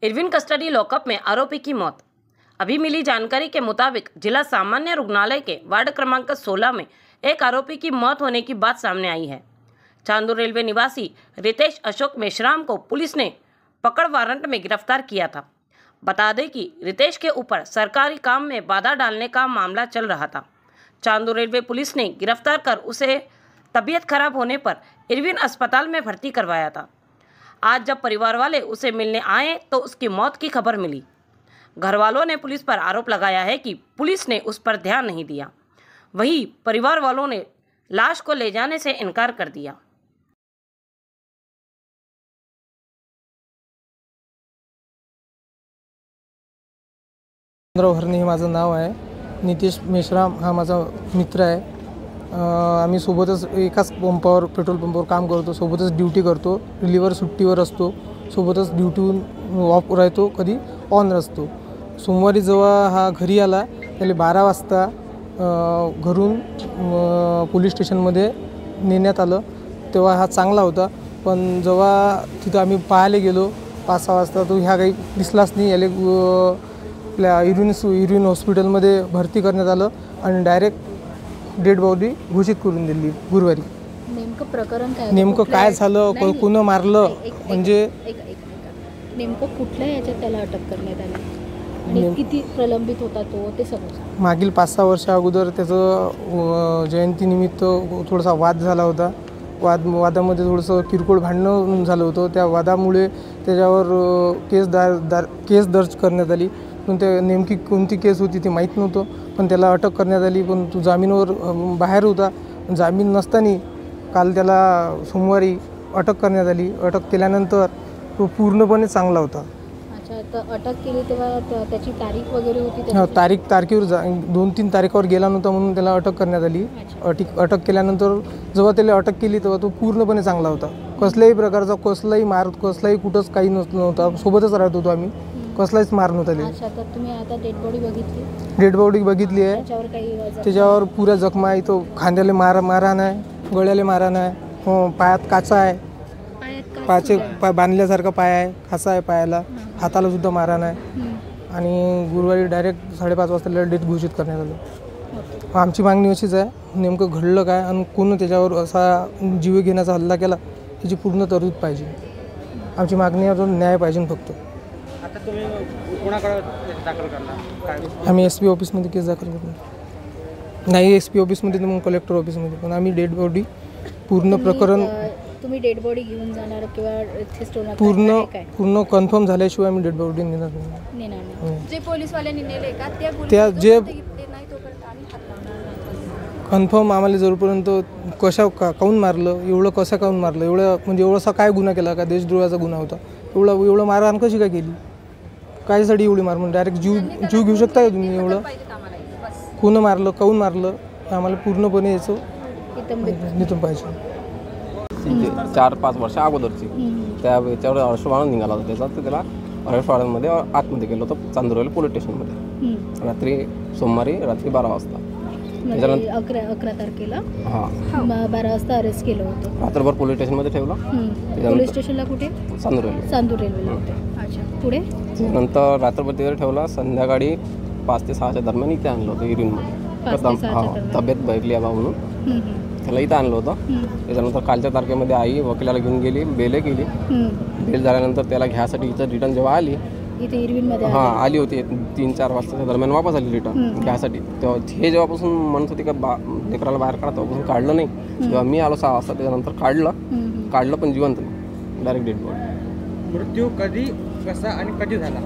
Irwin custody lock-up में आरोपी की मौत। अभी मिली जानकारी के मुताबिक जिला सामान्य रुग्णालय के वार्ड क्रमांक 16 में एक आरोपी की मौत होने की बात सामने आई है। चांदूर रेलवे निवासी रितेश अशोक मेश्राम को पुलिस ने पकड़ वारंट में गिरफ्तार किया था। बता दें कि रितेश के ऊपर सरकारी काम में बाधा डालने का मामला चल रहा था। चांदूर रेलवे पुलिस ने गिरफ्तार कर उसे तबीयत खराब होने पर इरविन अस्पताल में भर्ती करवाया था। आज जब परिवार वाले उसे मिलने आए तो उसकी मौत की खबर मिली। घर वालों ने पुलिस पर आरोप लगाया है कि पुलिस ने उस पर ध्यान नहीं दिया। वहीं परिवार वालों ने लाश को ले जाने से इनकार कर दिया। हरणे हे माझं नाव आहे। नितेश मेश्राम हा माझा मित्र आहे। आम्ही सोबतच एकाच पंपावर पेट्रोल पंपावर काम करतो, सोबतच ड्यूटी करतो, रिलीवर सुट्टीवर असतो, सोबतच ड्यूटीहून ऑफ राहतो, कधी ऑन असतो। सोमवारी जेव्हा हा घरी आला त्याला 12 वाजता घरून पोलीस स्टेशनमध्ये नेण्यात आलं, तेव्हा हा चांगला होता। पण जेव्हा तिथं आम्ही पाहायला गेलो 5-6 वाजता तो ह्या काही दिसलाच नाही। याला आपल्या इरविन हॉस्पिटलमध्ये भरती करण्यात आलं आणि डायरेक्ट डेड बॉडी घोषित करून दिली गुरुवारी। नेमकं प्रकरण काय, नेमकं काय झालं, कोण मारलं, म्हणजे नेमकं कुठल्या याच्यात त्याला अटक करण्यात आली आणि किती प्रलंबित होता तो, ते सगळं मागील 5-6 वर्षा अगोदर त्याचं जयंतीनिमित्त थोडासा वाद झाला होता। वादामध्ये थोडंसं किरकोळ भांडणं झालं होतं। त्या वादामुळे त्याच्यावर केस दर्ज करण्यात आली। पण ते नेमकी कोणती केस होती ते माहीत नव्हतं, पण त्याला अटक करण्यात आली। पण तो जामीनवर बाहेर होता। जामीन नसताना काल त्याला सोमवारी अटक करण्यात आली। अटक केल्यानंतर तो पूर्णपणे चांगला होता। अच्छा, तर अटक केली तेव्हा त्याची तारीख वगैरे होती? तारखेवर 2-3 तारखेवर गेला नव्हता म्हणून त्याला अटक करण्यात आली। अटक केल्यानंतर जेव्हा त्याला अटक केली तेव्हा तो पूर्णपणे चांगला होता। कसल्याही प्रकारचा कसलाही कुठंच काही नव्हता। सोबतच राहत होतो आम्ही, कसलाच मार नव्हता त्याला। अच्छा, तर तुम्ही आता डेड बॉडी बघितली आहे। त्याच्यावर पुऱ्या जखमा आहे। तो खांद्याला मारहाण आहे, गळ्याला मारहाण आहे, पायात काचा आहे, पाय बांधल्यासारखा पाय आहे, खासा आहे पायाला, हाताला सुद्धा मारहाण आहे। आणि गुरुवारी डायरेक्ट 5:30 वाजता डेथ घोषित करण्यात आलं। आमची मागणी अशीच आहे, नेमकं घडलं काय आणि कोण त्याच्यावर असा जीव घेण्याचा हल्ला केला त्याची पूर्ण तरतूद पाहिजे। आमची मागणी अजून न्याय पाहिजे फक्त। आता तुम्ही कोणाकडे दाखल करणार? आम्ही SP ऑफिसमध्ये केस दाखल करणार नाही। SP ऑफिसमध्ये तर मग कलेक्टर ऑफिसमध्ये। पण आम्ही डेड बॉडी पूर्ण प्रकरण तुम्ही डेड बॉडी घेऊन जाणार किंवा पूर्ण कन्फर्म झाल्याशिवाय आम्ही डेड बॉडी नेणार नाही। जे पोलीसवाल्यांनी नेले का त्या जे कन्फर्म आम्हाला जोपर्यंत काऊन मारलं, एवढं काऊन मारलं, एवढासा काय गुन्हा केला का, देशद्रोहाचा गुन्हा होता, एवढं मारहाण कशी काय केली, कायसाठी एवढी मार, म्हणजे डायरेक्ट जीव घेऊ शकता का तुम्ही? एवढं कोण मारलं, काऊन मारलं, आम्हाला पूर्णपणे याचं नितंब पाहिजे। 4-5 वर्ष अगोदरची त्या याच्यावर अरेस्टवॉरंट निघाला होता त्याचा, तर त्याला अरेस्टवॉरंटमध्ये आतमध्ये गेलो होतं चांदूर पोलीस स्टेशनमध्ये रात्री सोमवारी रात्री 12 वाजता। त्याच्यानंतर 11 तारखेला 12 वाजता अरेस्ट केलं होतं। रात्रभर पोलीस स्टेशनमध्ये ठेवलं। पोलीस स्टेशनला कुठे? चांदूर रेल्वेला होते। अच्छा, पुढे नंतर रात्रभर तिथे ठेवला। संध्याकाळी 5 ते 6च्या दरम्यान इथे आणलं होतं इरविनमध्ये। तब्येत बैठली आहे म्हणून त्याला इथं आणलं होतं। त्याच्यानंतर कालच्या तारखेमध्ये आई वकिलाला घेऊन गेली, बेल केली। बेल झाल्यानंतर त्याला घ्यायसाठी इथं रिटर्न जेव्हा आली इथे इरविनमध्ये आली होती 3-4 वाजताच्या दरम्यान वापस आली रिटर्न घ्यायसाठी। तेव्हा हे जेव्हापासून म्हणत होती का लेकराला बाहेर काढा, तेव्हापासून काढलं नाही। जेव्हा मी आलो 6 वाजता त्याच्यानंतर काढलं पण जिवंत नाही, डायरेक्ट डेड बॉडी। मृत्यू कधी, कसा आणि कधी झाला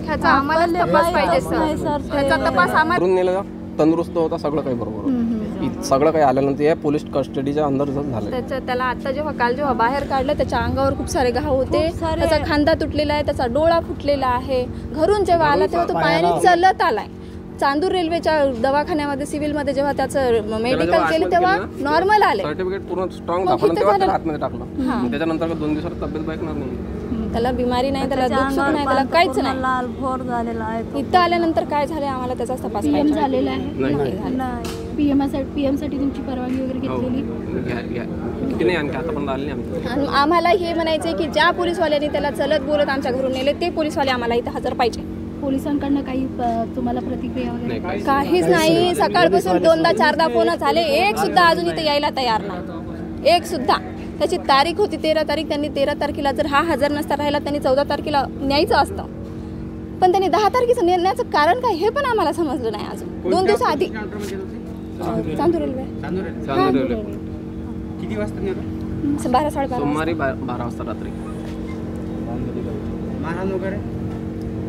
ह्याचा आम्हाला तपास पाहिजे सर। ह्याचा तपास आम्हाला नेलं, तंदुरुस्त होता, सगळं काही बरोबर, सगळं काही आल्यानंतर या पोलीस कस्टडीच्या अंदर झालं। त्याला आता काल जेव्हा बाहेर काढलं त्याच्या अंगावर खूप सारे घाव होते, त्याचा खांदा तुटलेला आहे, त्याचा डोळा फुटलेला आहे। घरून जेव्हा आला तेव्हा तो पायाने चालत आलाय। चांदूर रेल्वेच्या दवाखान्यामध्ये सिव्हिलमध्ये जेव्हा त्याचं मेडिकल केलं तेव्हा नॉर्मल आले, सर्टिफिकेट पूर्ण स्ट्रॉंग दाखवलं, तेव्हा त्याला आतमध्ये टाकलं। त्याच्यानंतर 2 दिवसात तब्येत बाईकणार नाही, त्याला बिमारी नाही, त्याला दुःख सुख नाही, त्याला काहीच नाही। लाल भोर झालेला आहे। इथं आल्यानंतर काय झालं आम्हाला त्याचा तपास PM झालेला आहे? नाही। PM साठी तुमची परवानगी वगैरे घेतलेली? ड्युटी नाही आणखी आतापर्यंत आली नाही आमची. आणि आम्हाला हे म्हणायचं आहे की ज्या पोलीसवाल्यांनी त्याला चलत बोलत आमच्या घरून नेले ते पोलीसवाले आम्हाला इथं हजर पाहिजे. पोलिसांकडनं काही तुम्हाला प्रतिक्रिया वगैरे? नाही काही काहीच नाही. सकाळपासून 2दा 4दा फोन झाले, एक सुद्धा अजून इथे यायला तयार नाही, एक सुद्धा. त्याची तारीख होती 13 तारीख. त्यांनी 13 तारखेला जर हा हजर नसता राहिला त्यांनी 14 तारखेला न्यायचं असतं, पण त्यांनी 10 तारखेचं नेण्याचं कारण काय हे पण आम्हाला समजलं नाही अजून. 2 दिवस आधी चांदूर रेल्वे चांदूर रेल्वे किती वाजता नेलं? 12-12:30 सोमवारी 12 वाजता रात्री. मारहाण वगैरे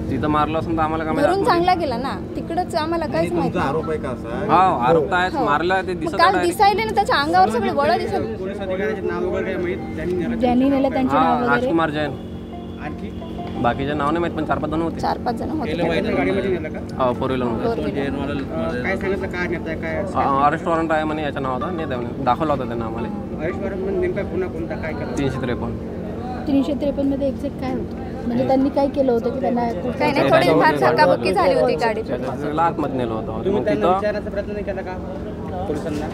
तिथं मारलं असेल तर आम्हाला काय घरून माहिती. चांगला गेला ना, तिकडच आम्हाला काहीच माहिती नाही. हा आरोप तर आहेच, मारलं ते मग दिसत काल आहे. दिसायले ना त्याच्या अंगावर सगळे बळ दिसत. पोलीस अधिकाऱ्याचे नाव वगैरे काही माहीत ज्यांनी नेलं? ज्यांनी नेलं त्यांचे नाव हा वगैरे? राजकुमार जैन. आणखी बाकीचे नाव नाही माहित, पण 4-5 जण होते. 4-5 जण होते. त्यांच्या गाडीमध्ये नेलं का? हो 4 व्हीलर काय सांगितलं, काय नेताय, काय अरेस्ट वॉरंट आहे म्हणे याच्या नावाचा. नाही त्याने दाखवला होता त्यांना आम्हाला. अरेस्ट वॉरंट म्हणजे नेमका गुन्हा कोणता, काय केलं? 353. 353 मध्ये एक्झॅक्ट काय होतं? म्हणजे त्यांनी काय केलं होतं की त्यांना काही नाही, थोडी फार धक्काबुक्की झाली होती गाडी. त्याला आतमध्ये नेलं होतं. तुम्ही मग त्यांना तिथं विचारण्याचा प्रयत्न नाही केला का पोलिसांना?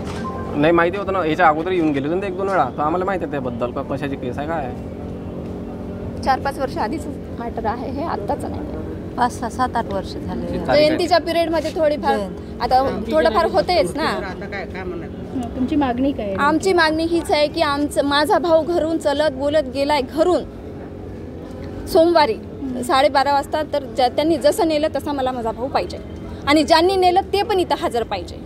नाही माहिती होतं ना, याच्या अगोदर येऊन गेले होते 1-2 वेळा, तर आम्हाला माहिती आहे त्याबद्दल का कशाची केस आहे काय आहे. 4-5 वर्ष आधीच मॅटर आहे हे, आत्ताच नाही. 5-7-8 वर्ष झाले. जयंतीच्या पिरियडमध्ये थोडीफार आता थोडंफार होतेच ना. आता काय म्हणणार? तुमची मागणी काय आहे? आमची मागणी हीच आहे की माझा भाऊ घरून चलत बोलत गेलाय घरून सोमवारी 12:30 वाजता. तर त्यांनी जसं नेलं तसा मला माझा भाऊ पाहिजे, आणि ज्यांनी नेलं ते पण इथं हजर पाहिजे.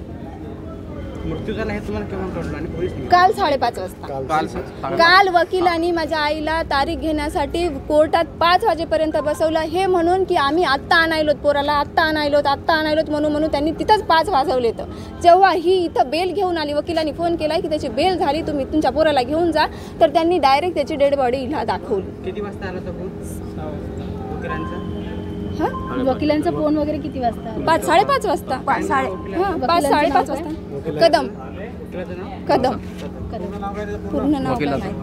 मृत्यू झाला हे तुम्हाला केव्हा कळलं आणि पोलीस निघाले? काल 5:30 वाजता. काल वकिलांनी माझ्या आईला तारीख घेण्यासाठी कोर्टात 5 वाजेपर्यंत बसवलं, हे म्हणून की आम्ही आत्ता आणायलोत पोराला, आत्ता आणायलोत म्हणून त्यांनी तिथंच 5 वाजवले. तर जेव्हा ही इथं बेल घेऊन आली, वकिलांनी फोन केला की त्याची बेल झाली, तुम्ही तुमच्या पोराला घेऊन जा, तर त्यांनी डायरेक्ट त्याची डेड बॉडी हिला दाखवली. किती वाजता आला तो फोन वकिलांचा? वकिलांचा फोन वगैरे किती वाजता? 5-5:30 वाजता. 5-5:30 वाजता. कदम कदम पूर्ण नाव काय माहिती नाही.